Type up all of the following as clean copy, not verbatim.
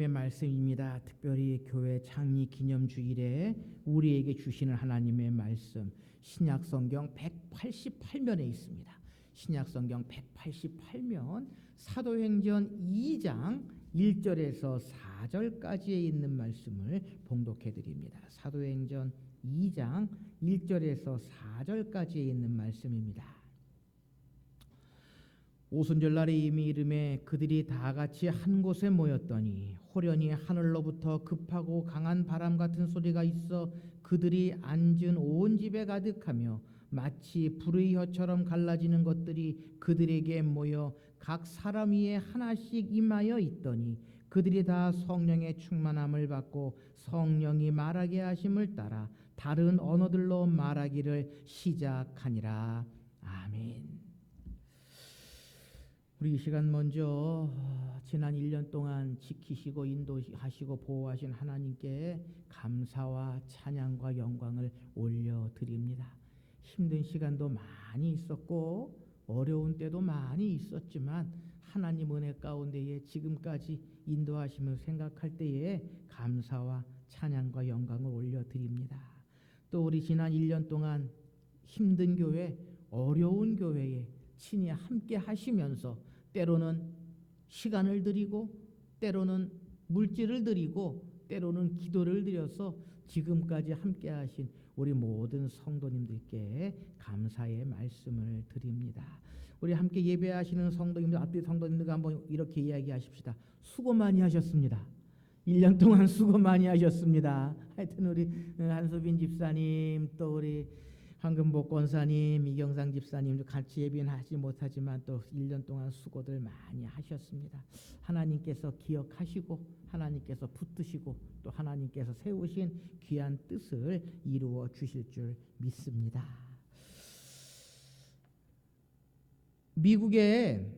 말씀입니다. 특별히 교회 창립 기념 주일에 우리에게 주시는 하나님의 말씀 신약 성경 188면에 있습니다. 신약 성경 188면 사도행전 2장 1절에서 4절까지에 있는 말씀을 봉독해 드립니다. 사도행전 2장 1절에서 4절까지에 있는 말씀입니다. 오순절날에 이미 이름에 그들이 다 같이 한 곳에 모였더니 호련히 하늘로부터 급하고 강한 바람 같은 소리가 있어 그들이 앉은 온 집에 가득하며 마치 불의 혀처럼 갈라지는 것들이 그들에게 모여 각 사람 위에 하나씩 임하여 있더니 그들이 다 성령의 충만함을 받고 성령이 말하게 하심을 따라 다른 언어들로 말하기를 시작하니라. 아멘. 우리 이 시간 먼저 지난 1년 동안 지키시고 인도하시고 보호하신 하나님께 감사와 찬양과 영광을 올려드립니다. 힘든 시간도 많이 있었고 어려운 때도 많이 있었지만 하나님 은혜 가운데에 지금까지 인도하심을 생각할 때에 감사와 찬양과 영광을 올려드립니다. 또 우리 지난 1년 동안 힘든 교회, 어려운 교회에 친히 함께 하시면서 때로는 시간을 드리고 때로는 물질을 드리고 때로는 기도를 드려서 지금까지 함께 하신 우리 모든 성도님들께 감사의 말씀을 드립니다. 우리 함께 예배하시는 성도님들, 앞뒤 성도님들과 한번 이렇게 이야기하십시다. 수고 많이 하셨습니다. 1년 동안 수고 많이 하셨습니다. 하여튼 우리 한수빈 집사님, 또 우리 황금복 권사님, 이경상 집사님도 같이 예배는 하지 못하지만 또 1년 동안 수고들 많이 하셨습니다. 하나님께서 기억하시고 하나님께서 붙드시고 또 하나님께서 세우신 귀한 뜻을 이루어 주실 줄 믿습니다. 미국의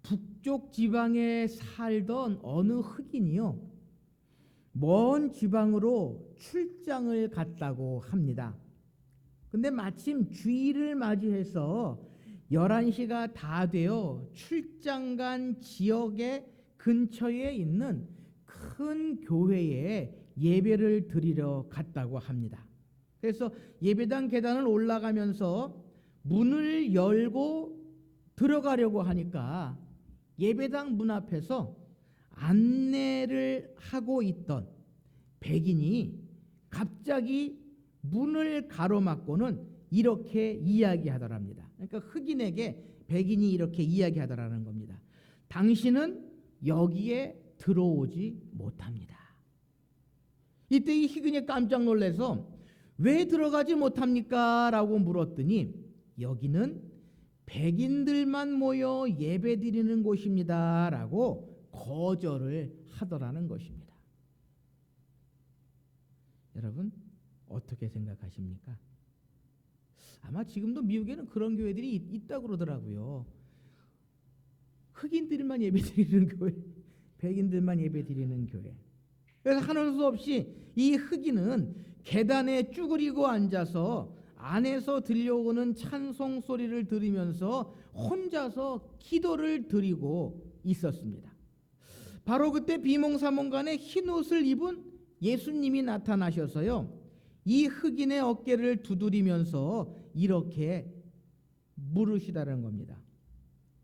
북쪽 지방에 살던 어느 흑인이요, 먼 지방으로 출장을 갔다고 합니다. 근데 마침 주일을 맞이해서 11시가 다 되어 출장 간 지역의 근처에 있는 큰 교회에 예배를 드리러 갔다고 합니다. 그래서 예배당 계단을 올라가면서 문을 열고 들어가려고 하니까 예배당 문 앞에서 안내를 하고 있던 백인이 갑자기 문을 가로막고는 이렇게 이야기하더랍니다. 그러니까 흑인에게 백인이 이렇게 이야기하더라는 겁니다. 당신은 여기에 들어오지 못합니다. 이때 이 흑인이 깜짝 놀라서 왜 들어가지 못합니까? 라고 물었더니 여기는 백인들만 모여 예배드리는 곳입니다. 라고 거절을 하더라는 것입니다. 여러분 어떻게 생각하십니까? 아마 지금도 미국에는 그런 교회들이 있다고 그러더라고요. 흑인들만 예배드리는 교회, 백인들만 예배드리는 교회. 그래서 하는 수 없이 이 흑인은 계단에 쭈그리고 앉아서 안에서 들려오는 찬송 소리를 들으면서 혼자서 기도를 드리고 있었습니다. 바로 그때 비몽사몽간에 흰 옷을 입은 예수님이 나타나셔서요, 이 흑인의 어깨를 두드리면서 이렇게 물으시다는 겁니다.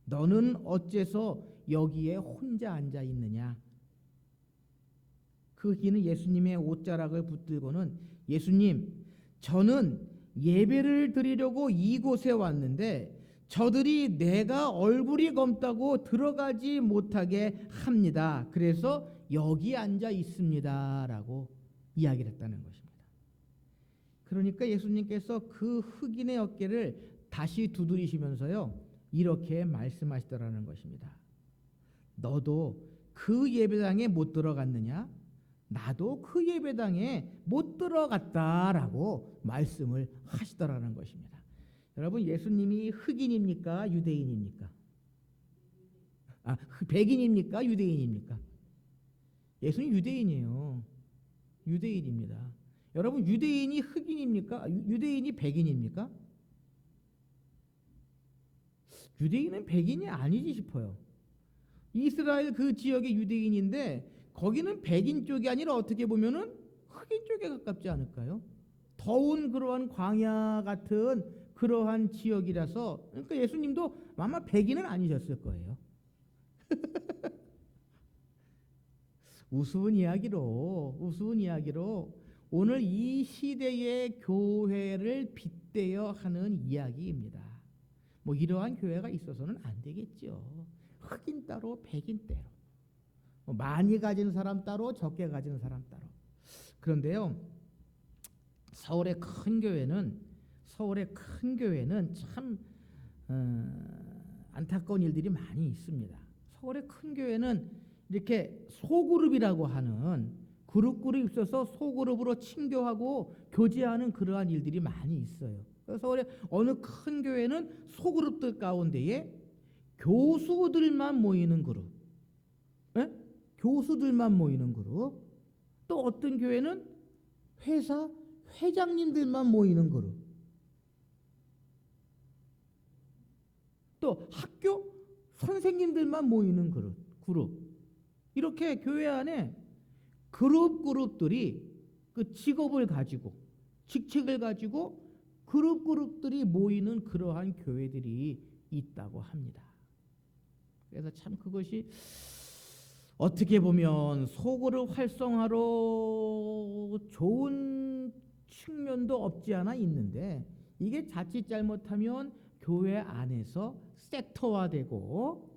너는 어째서 여기에 혼자 앉아 있느냐? 그 흑인은 예수님의 옷자락을 붙들고는 예수님, 저는 예배를 드리려고 이곳에 왔는데 저들이 내가 얼굴이 검다고 들어가지 못하게 합니다. 그래서 여기 앉아 있습니다. 라고 이야기를 했다는 것입니다. 그러니까 예수님께서 그 흑인의 어깨를 다시 두드리시면서요, 이렇게 말씀하시더라는 것입니다. 너도 그 예배당에 못 들어갔느냐? 나도 그 예배당에 못 들어갔다라고 말씀을 하시더라는 것입니다. 여러분, 예수님이 흑인입니까? 유대인입니까? 백인입니까? 유대인입니까? 예수님 유대인이에요. 유대인입니다. 여러분, 유대인이 흑인입니까? 유대인이 백인입니까? 유대인은 백인이 아니지 싶어요. 이스라엘 그 지역의 유대인인데 거기는 백인 쪽이 아니라 어떻게 보면은 흑인 쪽에 가깝지 않을까요? 더운 그러한 광야 같은 그러한 지역이라서, 그러니까 예수님도 아마 백인은 아니셨을 거예요. 우스운 이야기로 오늘 이 시대의 교회를 빗대어 하는 이야기입니다. 뭐 이러한 교회가 있어서는 안 되겠죠. 흑인 따로 백인 따로, 많이 가진 사람 따로 적게 가진 사람 따로. 그런데요, 서울의 큰 교회는 참 안타까운 일들이 많이 있습니다. 서울의 큰 교회는 이렇게 소그룹이라고 하는 그룹이 있어서 소그룹으로 친교하고 교제하는 그러한 일들이 많이 있어요. 그래서 서울의 어느 큰 교회는 소그룹들 가운데에 교수들만 모이는 그룹, 예? 교수들만 모이는 그룹, 또 어떤 교회는 회사 회장님들만 모이는 그룹, 또 학교 선생님들만 모이는 그룹. 이렇게 교회 안에 그룹들이 그 직업을 가지고 직책을 가지고 그룹들이 모이는 그러한 교회들이 있다고 합니다. 그래서 참 그것이 어떻게 보면 소그룹 활성화로 좋은 측면도 없지 않아 있는데, 이게 자칫 잘못하면 교회 안에서 섹터화되고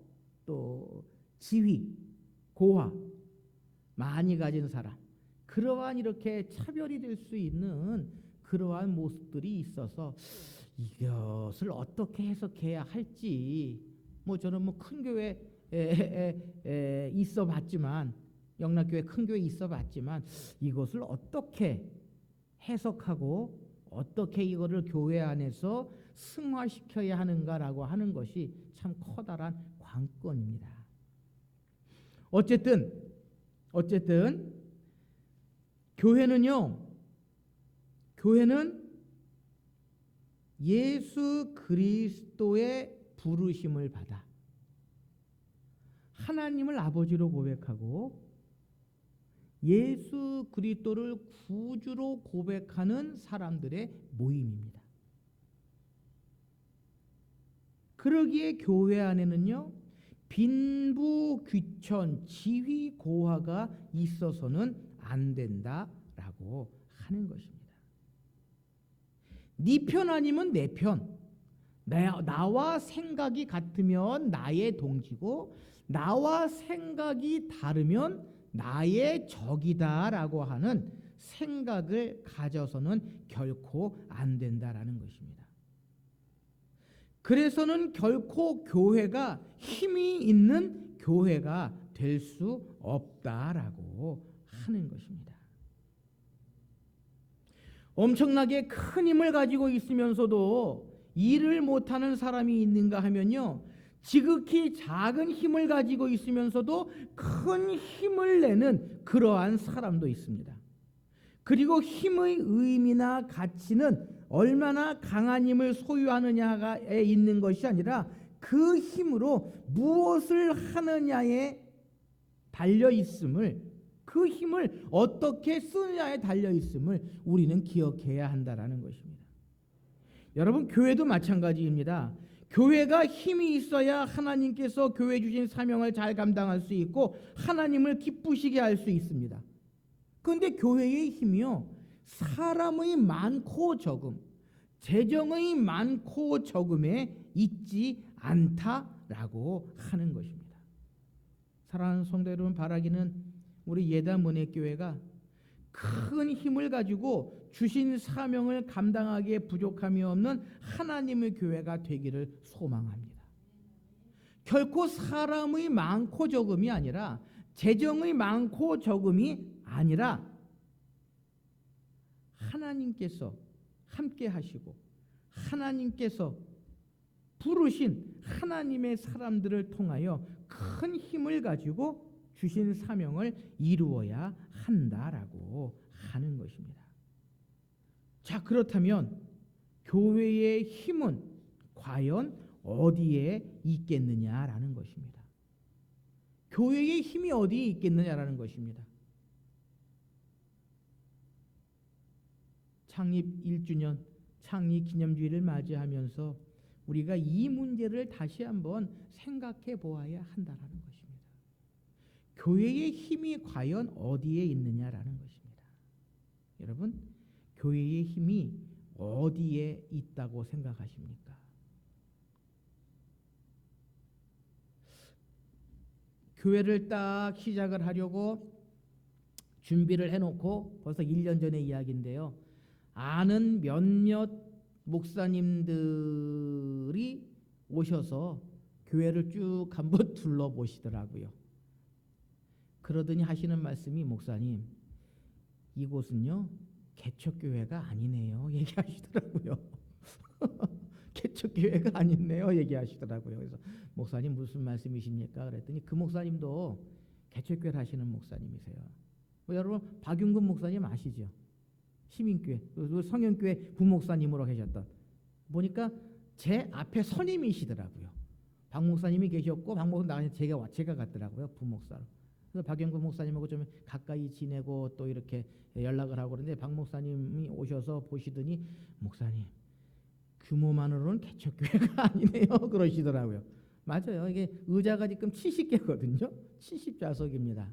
또 지위, 고화, 많이 가진 사람, 그러한 이렇게 차별이 될 수 있는 그러한 모습들이 있어서 이것을 어떻게 해석해야 할지, 뭐 저는 뭐 큰 교회에 있어 봤지만, 영락교회 큰 교회에 있어 봤지만, 이것을 어떻게 해석하고 어떻게 이거를 교회 안에서 승화시켜야 하는가라고 하는 것이 참 커다란 관건입니다. 어쨌든 교회는 예수 그리스도의 부르심을 받아 하나님을 아버지로 고백하고 예수 그리스도를 구주로 고백하는 사람들의 모임입니다. 그러기에 교회 안에는요, 빈부 귀천 지위 고하가 있어서는 안 된다라고 하는 것입니다. 네 편 아니면 내 편, 나와 생각이 같으면 나의 동지고 나와 생각이 다르면 나의 적이다라고 하는 생각을 가져서는 결코 안 된다라는 것입니다. 그래서는 결코 교회가 힘이 있는 교회가 될 수 없다라고 하는 것입니다. 엄청나게 큰 힘을 가지고 있으면서도 일을 못하는 사람이 있는가 하면요, 지극히 작은 힘을 가지고 있으면서도 큰 힘을 내는 그러한 사람도 있습니다. 그리고 힘의 의미나 가치는 얼마나 강한 힘을 소유하느냐에 있는 것이 아니라 그 힘으로 무엇을 하느냐에 달려 있음을, 그 힘을 어떻게 쓰느냐에 달려 있음을 우리는 기억해야 한다라는 것입니다. 여러분, 교회도 마찬가지입니다. 교회가 힘이 있어야 하나님께서 교회 주신 사명을 잘 감당할 수 있고 하나님을 기쁘시게 할 수 있습니다. 그런데 교회의 힘이요, 사람의 많고 적음, 재정의 많고 적음에 있지 않다라고 하는 것입니다. 사랑하는 성도 여러분, 바라기는 우리 예담은혜교회가 큰 힘을 가지고 주신 사명을 감당하기에 부족함이 없는 하나님의 교회가 되기를 소망합니다. 결코 사람의 많고 적음이 아니라, 재정의 많고 적음이 아니라 하나님께서 함께 하시고 하나님께서 부르신 하나님의 사람들을 통하여 큰 힘을 가지고 주신 사명을 이루어야 한다라고 하는 것입니다. 자, 그렇다면 교회의 힘은 과연 어디에 있겠느냐라는 것입니다. 교회의 힘이 어디에 있겠느냐라는 것입니다. 창립 1주년 창립 기념주의를 맞이하면서 우리가 이 문제를 다시 한번 생각해 보아야 한다라는 것입니다. 교회의 힘이 과연 어디에 있느냐라는 것입니다. 여러분, 교회의 힘이 어디에 있다고 생각하십니까? 교회를 딱 시작을 하려고 준비를 해놓고 벌써 1년 전의 이야기인데요. 아는 몇몇 목사님들이 오셔서 교회를 쭉 한번 둘러보시더라고요. 그러더니 하시는 말씀이, 목사님, 이곳은요 개척교회가 아니네요 얘기하시더라고요. 개척교회가 아니네요 얘기하시더라고요. 그래서 목사님 무슨 말씀이십니까? 그랬더니 그 목사님도 개척교회를 하시는 목사님이세요. 여러분 박윤근 목사님 아시죠? 시민교회, 성현교회 부목사님으로 계셨던, 보니까 제 앞에 선임이시더라고요. 박 목사님이 계셨고 박 목사님 나가서 제가 갔더라고요, 부목사로. 그래서 박영근 목사님하고 좀 가까이 지내고 또 이렇게 연락을 하고 그러는데, 박 목사님이 오셔서 보시더니 목사님 규모만으로는 개척교회가 아니네요 그러시더라고요. 맞아요. 이게 의자가 지금 70개거든요. 70좌석입니다.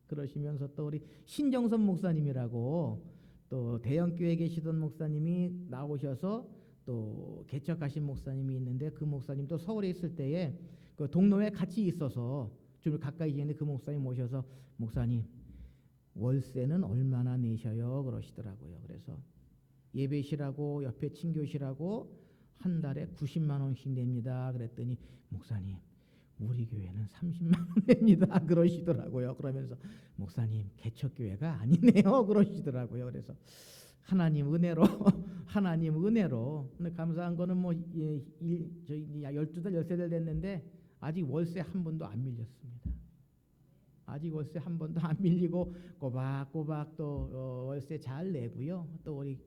그러시면서 또 우리 신정선 목사님이라고 또 대형교회에 계시던 목사님이 나오셔서 또 개척하신 목사님이 있는데, 그 목사님도 서울에 있을 때에 그 동로에 같이 있어서 좀 가까이 지내는데 그 목사님 모셔서, 목사님 월세는 얼마나 내셔요? 그러시더라고요. 그래서 예배시라고 옆에 친교시라고 한 달에 90만 원씩 냅니다. 그랬더니 목사님 우리 교회는 30만 원 냅니다 그러시더라고요. 그러면서 목사님 개척교회가 아니네요 그러시더라고요. 그래서 하나님 은혜로 하나님 은혜로, 근데 감사한 거는 뭐 저희 12달 13달 됐는데 아직 월세 한 번도 안 밀렸습니다. 아직 월세 한 번도 안 밀리고 꼬박꼬박 또 월세 잘 내고요. 또 우리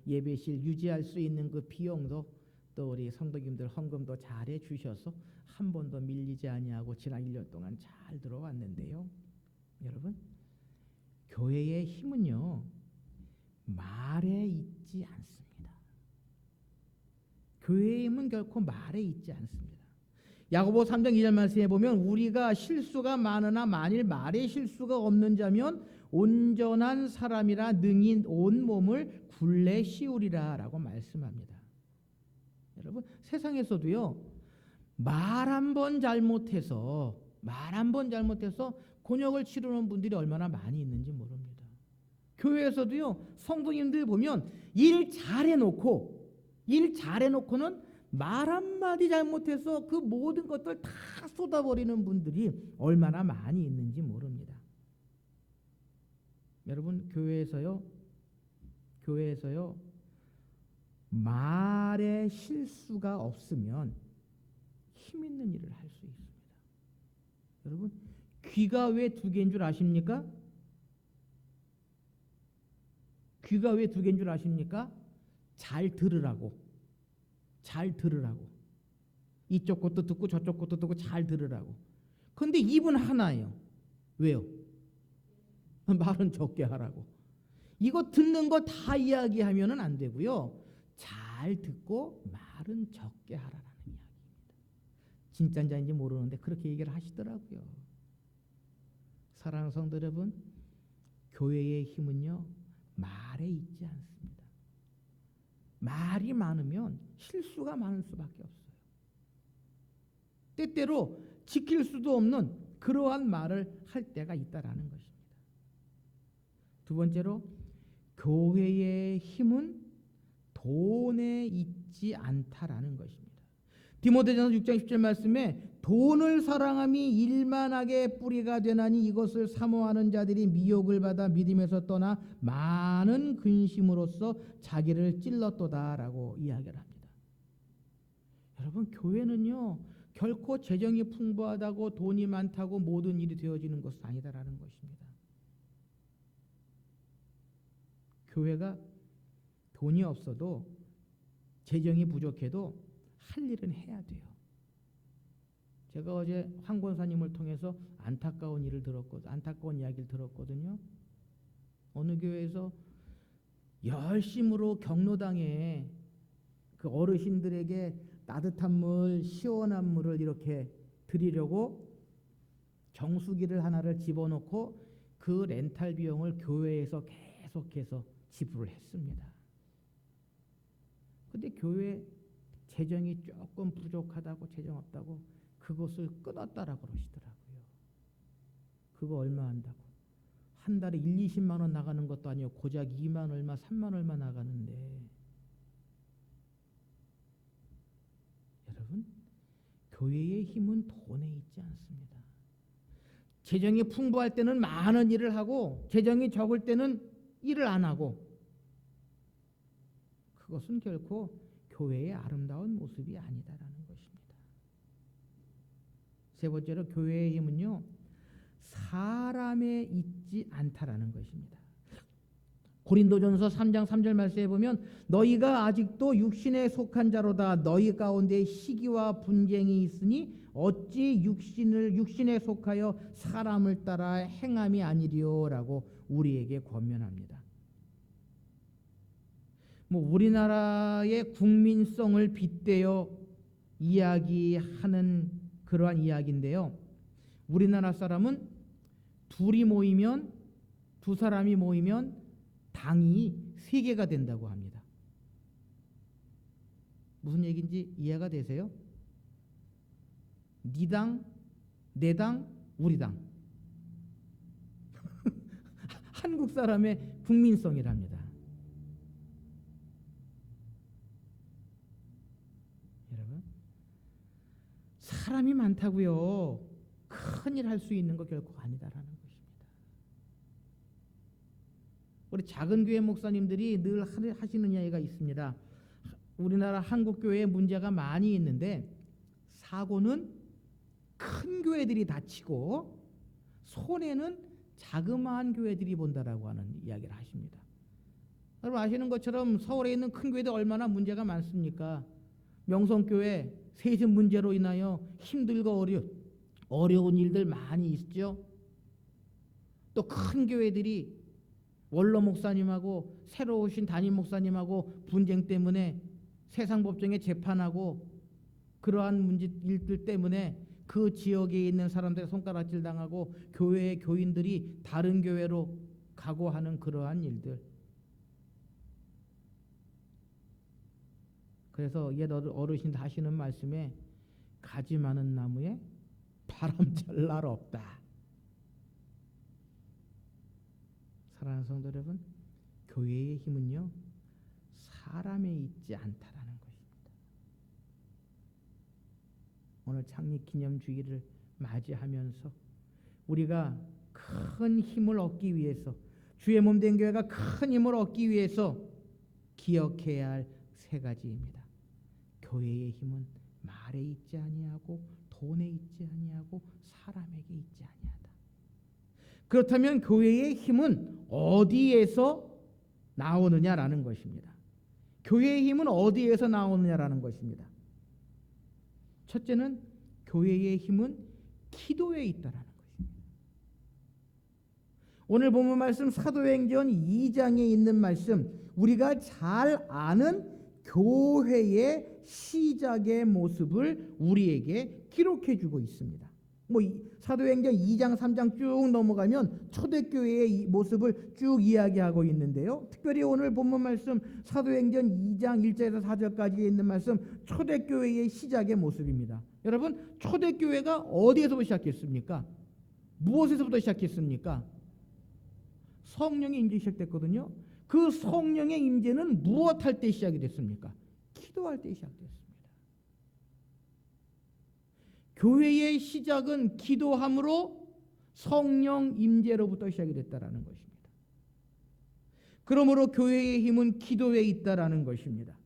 예배실 유지할 수 있는 그 비용도 또 우리 성도님들 헌금도 잘 해주셔서 한 번도 밀리지 아니하고 지난 1년 동안 잘 들어왔는데요. 여러분, 교회의 힘은요 말에 있지 않습니다. 교회의 힘은 결코 말에 있지 않습니다. 야고보 3장 2절 말씀에 보면, 우리가 실수가 많으나 만일 말에 실수가 없는 자면 온전한 사람이라 능히 온 몸을 굴레 씌우리라 라고 말씀합니다. 여러분, 세상에서도요 말 한 번 잘못해서 곤욕을 치르는 분들이 얼마나 많이 있는지 모릅니다. 교회에서도요 성도님들 보면 일 잘해놓고는 말 한마디 잘못해서 그 모든 것들 다 쏟아버리는 분들이 얼마나 많이 있는지 모릅니다. 여러분, 교회에서요 말에 실수가 없으면 힘 있는 일을 할 수 있습니다. 여러분, 귀가 왜 2개인 줄 아십니까? 귀가 왜 2개인 줄 아십니까? 잘 들으라고. 이쪽 것도 듣고 저쪽 것도 듣고 잘 들으라고. 그런데 입은 하나예요. 왜요? 말은 적게 하라고. 이거 듣는 거 다 이야기하면은 안 되고요. 잘 듣고 말은 적게 하라라는 이야기입니다. 진짜인지 모르는데 그렇게 얘기를 하시더라고요. 사랑하는 성도 여러분, 교회의 힘은요 말에 있지 않습니다. 말이 많으면 실수가 많을 수밖에 없어요. 때때로 지킬 수도 없는 그러한 말을 할 때가 있다라는 것입니다. 두 번째로, 교회의 힘은 돈에 있지 않다라는 것입니다. 디모데전서 6장 10절 말씀에, 돈을 사랑함이 일만하게 뿌리가 되나니 이것을 사모하는 자들이 미혹을 받아 믿음에서 떠나 많은 근심으로써 자기를 찔렀도다라고 이야기를 합니다. 여러분, 교회는요 결코 재정이 풍부하다고 돈이 많다고 모든 일이 되어지는 것은 아니다라는 것입니다. 교회가 돈이 없어도 재정이 부족해도 할 일은 해야 돼요. 제가 어제 황 권사님을 통해서 안타까운 이야기를 들었거든요. 어느 교회에서 열심으로 경로당에 그 어르신들에게 따뜻한 물, 시원한 물을 이렇게 드리려고 정수기를 하나를 집어넣고 그 렌탈 비용을 교회에서 계속해서 지불을 했습니다. 근데 교회 재정이 조금 부족하다고, 재정 없다고 그것을 끊었다라고 그러시더라고요. 그거 얼마 한다고? 한 달에 20만 원 나가는 것도 아니고 고작 2만 얼마, 3만 얼마 나가는데, 여러분, 교회의 힘은 돈에 있지 않습니다. 재정이 풍부할 때는 많은 일을 하고 재정이 적을 때는 일을 안 하고, 그것은 결코 교회의 아름다운 모습이 아니다라는 것입니다. 세 번째로 교회의 힘은요, 사람에 있지 않다라는 것입니다. 고린도전서 3장 3절 말씀에 보면 너희가 아직도 육신에 속한 자로다. 너희 가운데 시기와 분쟁이 있으니 어찌 육신에 속하여 사람을 따라 행함이 아니리요라고 우리에게 권면합니다. 우리나라의 국민성을 빗대어 이야기하는 그러한 이야기인데요. 우리나라 사람은 두 사람이 모이면 당이 3개가 된다고 합니다. 무슨 얘기인지 이해가 되세요? 네 당, 내 당, 우리 당. 한국 사람의 국민성이랍니다. 여러분, 사람이 많다고요 큰일 할 수 있는 거 결코 아니다라는 것입니다. 우리 작은 교회 목사님들이 늘 하시는 이야기가 있습니다. 우리나라 한국 교회에 문제가 많이 있는데 사고는 큰 교회들이 다치고 손해는 자그마한 교회들이 본다라고 하는 이야기를 하십니다. 여러분 아시는 것처럼 서울에 있는 큰 교회들 얼마나 문제가 많습니까? 명성교회 세습 문제로 인하여 힘들고 어려운 일들 많이 있죠. 또 큰 교회들이 원로 목사님하고 새로 오신 담임 목사님하고 분쟁 때문에 세상법정에 재판하고 그러한 일들 때문에 그 지역에 있는 사람들의 손가락질 당하고 교회의 교인들이 다른 교회로 가고 하는 그러한 일들. 그래서 옛 어르신 하시는 말씀에 가지 많은 나무에 바람 잘 날 없다. 사랑하는 성도 여러분, 교회의 힘은요 사람에 있지 않다라는 것입니다. 오늘 창립기념주일을 맞이하면서 우리가 큰 힘을 얻기 위해서, 주의 몸 된 교회가 큰 힘을 얻기 위해서 기억해야 할 3가지입니다. 교회의 힘은 말에 있지 아니하고 돈에 있지 아니하고 사람에게 있지 아니하다. 그렇다면 교회의 힘은 어디에서 나오느냐라는 것입니다. 교회의 힘은 어디에서 나오느냐라는 것입니다. 첫째는 교회의 힘은 기도에 있다라는 것입니다. 오늘 본문 말씀 사도행전 2장에 있는 말씀, 우리가 잘 아는 교회의 시작의 모습을 우리에게 기록해 주고 있습니다. 사도행전 2장 3장 쭉 넘어가면 초대교회의 모습을 쭉 이야기하고 있는데요. 특별히 오늘 본문 말씀 사도행전 2장 1절에서 4절까지 있는 말씀, 초대교회의 시작의 모습입니다. 여러분, 초대교회가 어디에서부터 시작했습니까? 무엇에서부터 시작했습니까? 성령의 임재 시작됐거든요. 그 성령의 임재는 무엇할 때 시작이 됐습니까? 기도할 때 시작됐습니다. 교회의 시작은 기도함으로 성령 임재로부터 시작이 됐다라는 것입니다. 그러므로 교회의 힘은 기도에 있다라는 것입니다.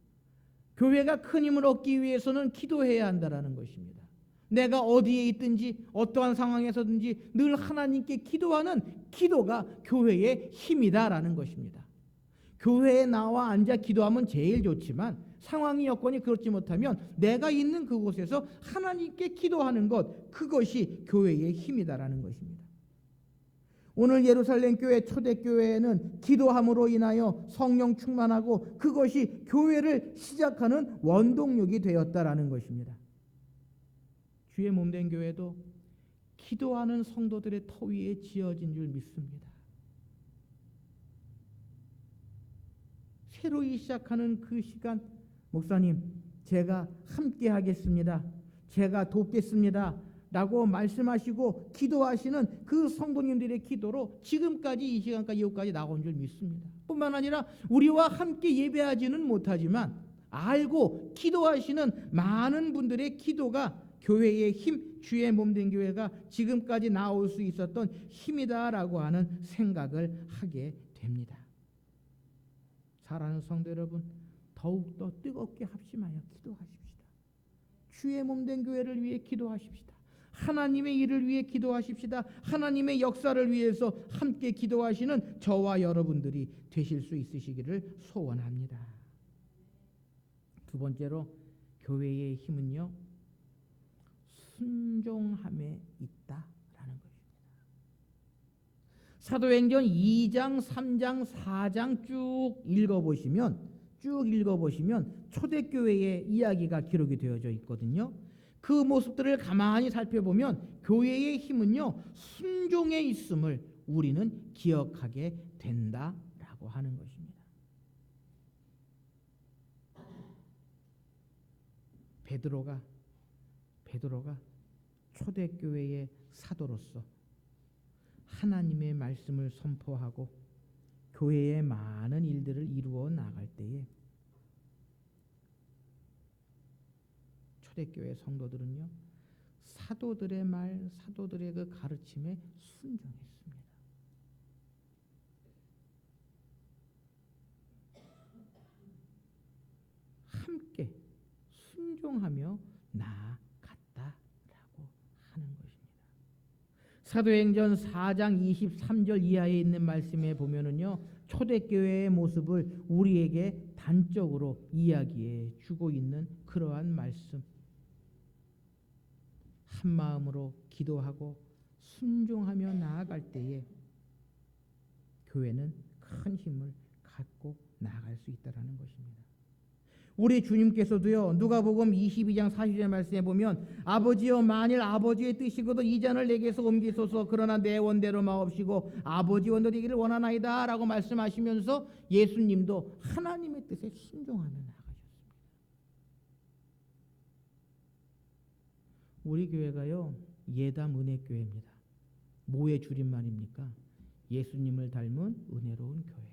교회가 큰 힘을 얻기 위해서는 기도해야 한다라는 것입니다. 내가 어디에 있든지 어떠한 상황에서든지 늘 하나님께 기도하는 기도가 교회의 힘이다라는 것입니다. 교회에 나와 앉아 기도하면 제일 좋지만 상황이 여건이 그렇지 못하면 내가 있는 그곳에서 하나님께 기도하는 것, 그것이 교회의 힘이다라는 것입니다. 오늘 예루살렘 교회 초대교회에는 기도함으로 인하여 성령 충만하고 그것이 교회를 시작하는 원동력이 되었다라는 것입니다. 주의 몸된 교회도 기도하는 성도들의 터 위에 지어진 줄 믿습니다. 새로이 시작하는 그 시간, 목사님 제가 함께 하겠습니다, 제가 돕겠습니다 라고 말씀하시고 기도하시는 그 성도님들의 기도로 지금까지 이 시간까지 이후까지 나온 줄 믿습니다. 뿐만 아니라 우리와 함께 예배하지는 못하지만 알고 기도하시는 많은 분들의 기도가 교회의 힘, 주의 몸된 교회가 지금까지 나올 수 있었던 힘이다라고 하는 생각을 하게 됩니다. 사랑하는 성도 여러분, 더욱더 뜨겁게 합심하여 기도하십시다. 주의 몸된 교회를 위해 기도하십시다. 하나님의 일을 위해 기도하십시다. 하나님의 역사를 위해서 함께 기도하시는 저와 여러분들이 되실 수 있으시기를 소원합니다. 두 번째로 교회의 힘은요, 순종함에 있다라는 것입니다. 사도행전 2장, 3장, 4장 쭉 읽어보시면 초대교회의 이야기가 기록이 되어져 있거든요. 그 모습들을 가만히 살펴보면 교회의 힘은요, 순종에 있음을 우리는 기억하게 된다라고 하는 것입니다. 베드로가 초대교회의 사도로서 하나님의 말씀을 선포하고 교회의 많은 일들을 이루어 나갈 때에 초대교회 성도들은요, 사도들의 말, 사도들의 그 가르침에 순종했습니다. 함께 순종하며 나아갔다라고 하는 것입니다. 사도행전 4장 23절 이하에 있는 말씀에 보면은요, 초대교회의 모습을 우리에게 단적으로 이야기해 주고 있는 그러한 말씀. 한 마음으로 기도하고 순종하며 나아갈 때에 교회는 큰 힘을 갖고 나아갈 수 있다는 것입니다. 우리 주님께서도요, 누가복음 22장 40절 말씀에 보면 아버지여, 만일 아버지의 뜻이거든 이 잔을 내게서 옮기소서, 그러나 내 원대로 마옵시고 아버지 원대로 되기를 원하나이다 라고 말씀하시면서 예수님도 하나님의 뜻에 순종하며 나아가셨습니다. 우리 교회가요, 예담 은혜교회입니다. 뭐의 줄임말입니까? 예수님을 닮은 은혜로운 교회.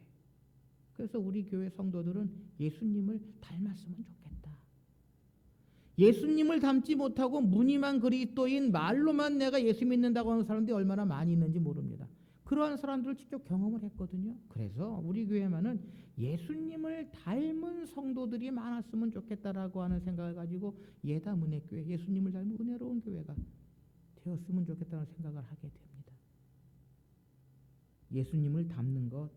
그래서 우리 교회 성도들은 예수님을 닮았으면 좋겠다. 예수님을 닮지 못하고 무늬만 그리스도인, 말로만 내가 예수 믿는다고 하는 사람들이 얼마나 많이 있는지 모릅니다. 그러한 사람들을 직접 경험을 했거든요. 그래서 우리 교회만은 예수님을 닮은 성도들이 많았으면 좋겠다라고 하는 생각을 가지고 예담 은혜교회, 예수님을 닮은 은혜로운 교회가 되었으면 좋겠다는 생각을 하게 됩니다. 예수님을 닮는 것,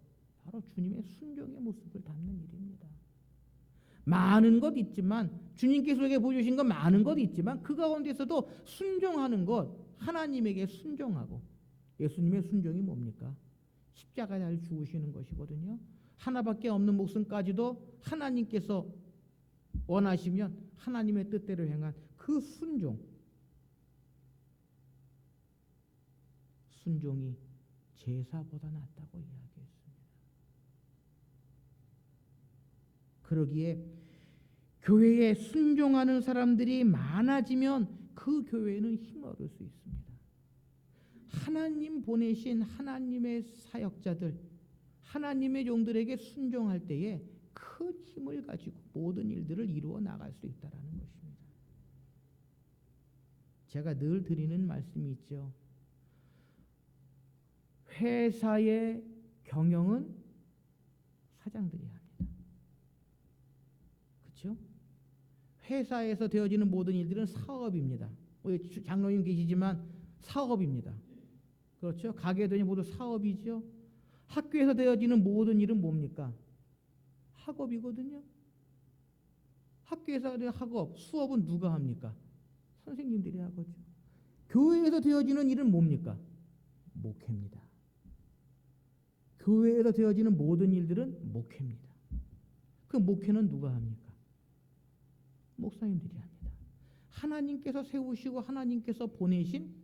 바로 주님의 순종의 모습을 담는 일입니다. 많은 것 있지만, 주님께서 우리에게 보여주신 것 많은 것 있지만 그 가운데서도 순종하는 것, 하나님에게 순종하고, 예수님의 순종이 뭡니까? 십자가에 죽으시는 것이거든요. 하나밖에 없는 목숨까지도 하나님께서 원하시면 하나님의 뜻대로 행한 그 순종이 제사보다 낫다고 이야기했습니다. 그러기에 교회에 순종하는 사람들이 많아지면 그 교회는 힘을 얻을 수 있습니다. 하나님 보내신 하나님의 사역자들, 하나님의 종들에게 순종할 때에 큰 힘을 가지고 모든 일들을 이루어 나갈 수 있다는 것입니다. 제가 늘 드리는 말씀이 있죠. 회사의 경영은 사장들이 합니다. 그렇죠? 회사에서 되어지는 모든 일들은 사업입니다. 우리 장로님 계시지만 사업입니다. 그렇죠? 가게들이 모두 사업이죠. 학교에서 되어지는 모든 일은 뭡니까? 학업이거든요. 학교에서 학업, 수업은 누가 합니까? 선생님들이 하거죠. 교회에서 되어지는 일은 뭡니까? 목회입니다. 교회에서 되어지는 모든 일들은 목회입니다. 그 목회는 누가 합니까? 목사님들이 합니다. 하나님께서 세우시고 하나님께서 보내신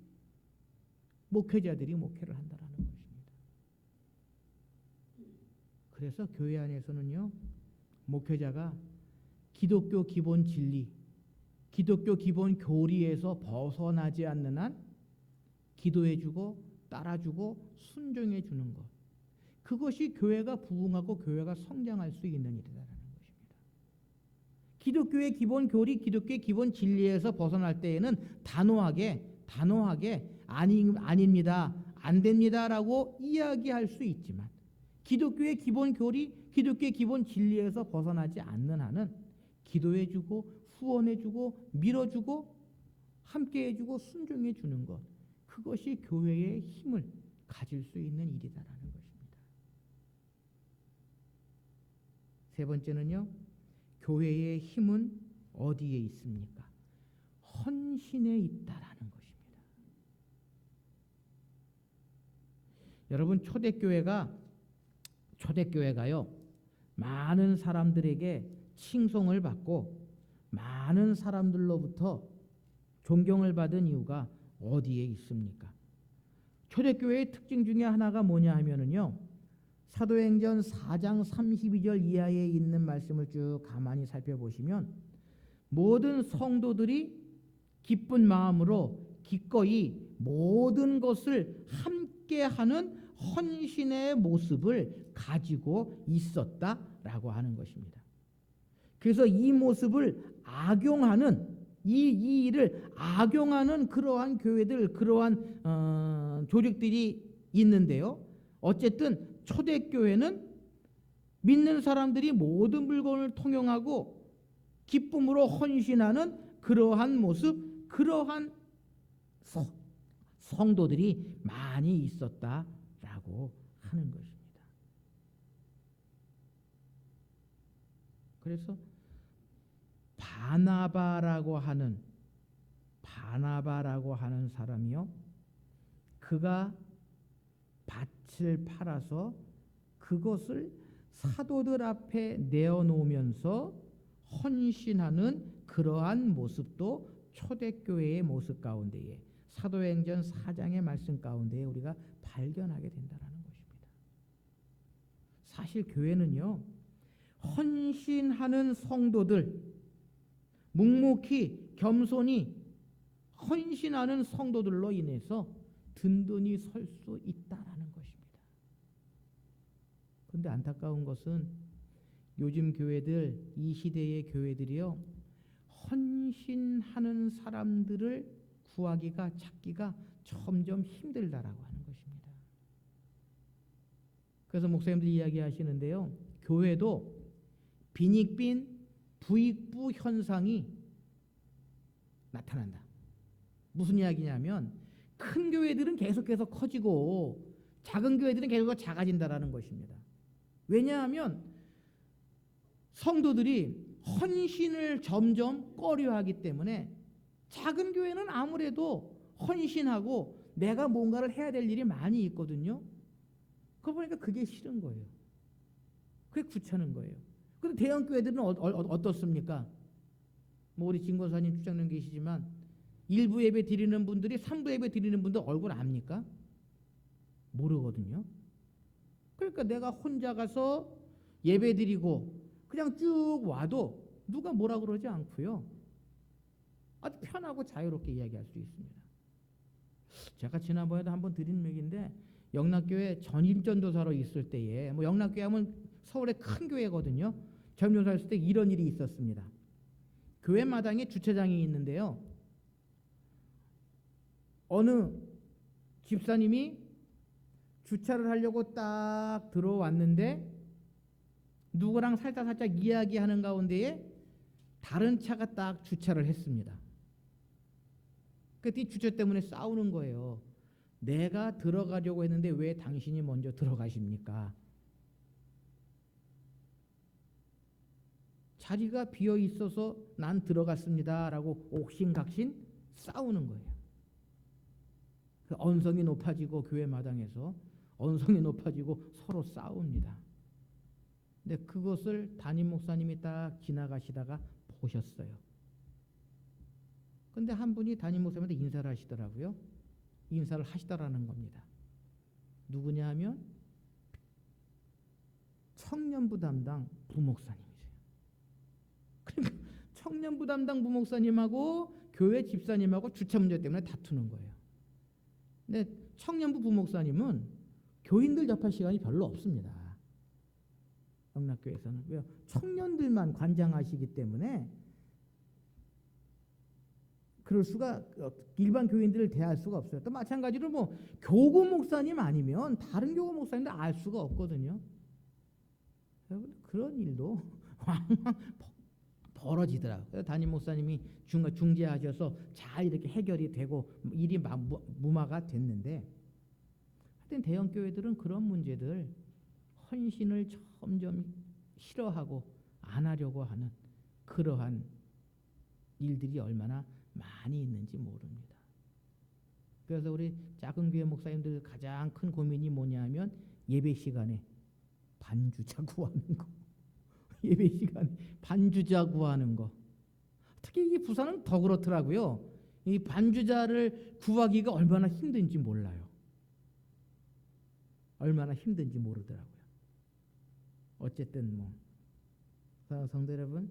목회자들이 목회를 한다라는 것입니다. 그래서 교회 안에서는요, 목회자가 기독교 기본 진리, 기독교 기본 교리에서 벗어나지 않는 한 기도해주고 따라주고 순종해주는 것, 그것이 교회가 부흥하고 교회가 성장할 수 있는 일이라는 것입니다. 기독교의 기본 교리, 기독교의 기본 진리에서 벗어날 때에는 단호하게 아닙니다, 안 됩니다라고 이야기할 수 있지만, 기독교의 기본 교리, 기독교의 기본 진리에서 벗어나지 않는 한은 기도해주고 후원해주고 밀어주고 함께해주고 순종해주는 것, 그것이 교회의 힘을 가질 수 있는 일이다라는 것입니다. 세 번째는요, 교회의 힘은 어디에 있습니까? 헌신에 있다라는 것입니다. 여러분, 초대교회가요, 많은 사람들에게 칭송을 받고 많은 사람들로부터 존경을 받은 이유가 어디에 있습니까? 초대교회의 특징 중에 하나가 뭐냐 하면은요, 사도행전 4장 32절 이하에 있는 말씀을 쭉 가만히 살펴보시면, 모든 성도들이 기쁜 마음으로 기꺼이 모든 것을 함께하는 헌신의 모습을 가지고 있었다라고 하는 것입니다. 그래서 이 모습을 악용하는, 이 일을 악용하는 그러한 교회들, 그러한 조직들이 있는데요. 어쨌든 초대교회는 믿는 사람들이 모든 물건을 통용하고 기쁨으로 헌신하는 그러한 모습, 그러한 성도들이 많이 있었다라고 하는 것입니다. 그래서 바나바라고 하는 사람이요, 그가 밭을 팔아서 그것을 사도들 앞에 내어놓으면서 헌신하는 그러한 모습도 초대교회의 모습 가운데에, 사도행전 4장의 말씀 가운데에 우리가 발견하게 된다는 것입니다. 사실 교회는요, 헌신하는 성도들, 묵묵히 겸손히 헌신하는 성도들로 인해서 든든히 설 수 있다라는 것입니다. 그런데 안타까운 것은 요즘 교회들, 이 시대의 교회들이요, 헌신하는 사람들을 구하기가, 찾기가 점점 힘들다라고 하는 것입니다. 그래서 목사님들이 이야기하시는데요, 교회도 빈익빈 부익부 현상이 나타난다. 무슨 이야기냐면, 큰 교회들은 계속해서 커지고 작은 교회들은 계속 작아진다라는 것입니다. 왜냐하면 성도들이 헌신을 점점 꺼려하기 때문에 작은 교회는 아무래도 헌신하고 내가 뭔가를 해야 될 일이 많이 있거든요. 그러고 보니까 그게 싫은 거예요. 그게 귀찮은 거예요. 그런데 대형 교회들은 어떻습니까? 뭐 우리 진권사님, 주장님 계시지만 1부 예배 드리는 분들이 3부 예배 드리는 분들 얼굴 압니까? 모르거든요. 그러니까 내가 혼자 가서 예배 드리고 그냥 쭉 와도 누가 뭐라 그러지 않고요, 아주 편하고 자유롭게 이야기할 수 있습니다. 제가 지난번에도 한번 드린 얘기인데, 영락교회 전임전도사로 있을 때에, 뭐 영락교회 하면 서울의 큰 교회거든요. 전임전도사 있을 때 이런 일이 있었습니다. 교회 마당에 주차장이 있는데요, 어느 집사님이 주차를 하려고 딱 들어왔는데 누구랑 살짝 이야기하는 가운데에 다른 차가 딱 주차를 했습니다. 그때 주차 때문에 싸우는 거예요. 내가 들어가려고 했는데 왜 당신이 먼저 들어가십니까? 자리가 비어 있어서 난 들어갔습니다라고 옥신각신 싸우는 거예요. 그 언성이 높아지고 교회 마당에서 언성이 높아지고 서로 싸웁니다. 근데 그것을 담임 목사님이 딱 지나가시다가 보셨어요. 근데 한 분이 담임 목사님한테 인사를 하시더라고요. 인사를 하시더라는 겁니다. 누구냐 하면 청년부 담당 부목사님이세요. 그러니까 청년부 담당 부목사님하고 교회 집사님하고 주차 문제 때문에 다투는 거예요. 근데 청년부 부목사님은 교인들 접할 시간이 별로 없습니다. 영락교회에서는. 왜요? 청년들만 관장하시기 때문에 그럴 수가 일반 교인들을 대할 수가 없어요. 또 마찬가지로 뭐 교구 목사님 아니면 다른 교구 목사님들 알 수가 없거든요. 여러분 그런 일도 왕왕 벌어지더라고요. 그래서 담임 목사님이 중재하셔서 잘 이렇게 해결이 되고 일이 무마가 됐는데, 하여튼 대형 교회들은 그런 문제들 헌신을 점점 싫어하고 안 하려고 하는 그러한 일들이 얼마나 많이 있는지 모릅니다. 그래서 우리 작은 교회 목사님들 가장 큰 고민이 뭐냐면 예배 시간에 반주자 구하는 거. 예배 시간에 반주자 구하는 거. 특히 이 부산은 더 그렇더라고요. 이 반주자를 구하기가 얼마나 힘든지 몰라요. 얼마나 힘든지 모르더라고요. 어쨌든 뭐 성도 여러분,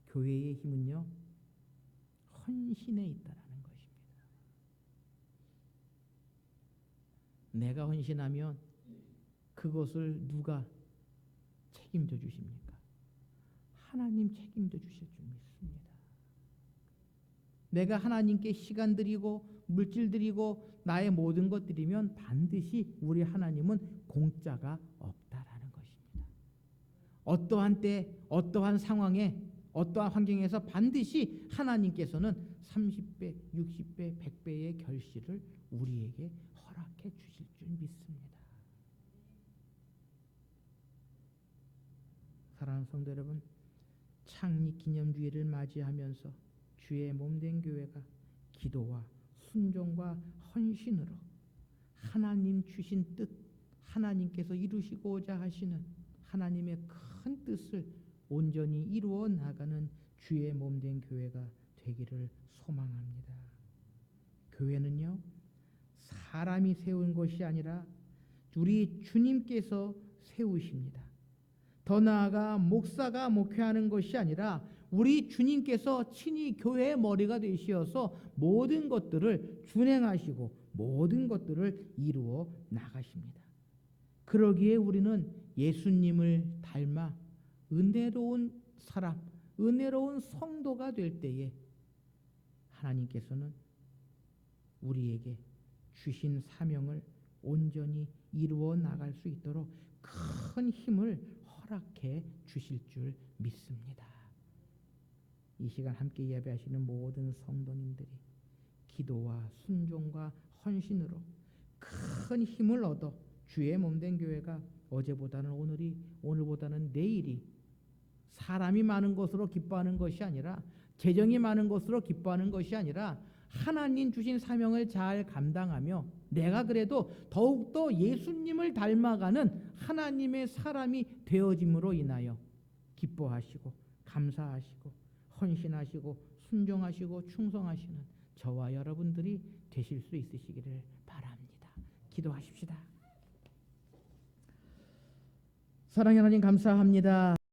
교회의 힘은요 헌신에 있다라는 것입니다. 내가 헌신하면 그것을 누가 책임져 주십니까? 하나님 책임져 주실 줄 믿습니다. 내가 하나님께 시간 드리고 물질 드리고 나의 모든 것 드리면 반드시 우리 하나님은 공짜가 없다라는 것입니다. 어떠한 때, 어떠한 상황에, 어떠한 환경에서 반드시 하나님께서는 30배, 60배, 100배의 결실을 우리에게 허락해 주실 줄 믿습니다. 사랑하는 성도 여러분, 창립 기념주일을 맞이하면서 주의 몸된 교회가 기도와 순종과 헌신으로 하나님 주신 뜻, 하나님께서 이루시고자 하시는 하나님의 큰 뜻을 온전히 이루어 나가는 주의 몸된 교회가 되기를 소망합니다. 교회는요 사람이 세운 것이 아니라 우리 주님께서 세우십니다. 더 나아가 목사가 목회하는 것이 아니라 우리 주님께서 친히 교회의 머리가 되시어서 모든 것들을 준행하시고 모든 것들을 이루어 나가십니다. 그러기에 우리는 예수님을 닮아 은혜로운 사람, 은혜로운 성도가 될 때에 하나님께서는 우리에게 주신 사명을 온전히 이루어 나갈 수 있도록 큰 힘을 허락해 주실 줄 믿습니다. 이 시간 함께 예배하시는 모든 성도님들이 기도와 순종과 헌신으로 큰 힘을 얻어 주의 몸된 교회가 어제보다는 오늘이, 오늘보다는 내일이 사람이 많은 것으로 기뻐하는 것이 아니라 재정이 많은 것으로 기뻐하는 것이 아니라 하나님 주신 사명을 잘 감당하며 내가 그래도 더욱더 예수님을 닮아가는 하나님의 사람이 되어짐으로 인하여 기뻐하시고 감사하시고 헌신하시고 순종하시고 충성하시는 저와 여러분들이 되실 수 있으시기를 바랍니다. 기도하십시다. 사랑의 하나님 감사합니다.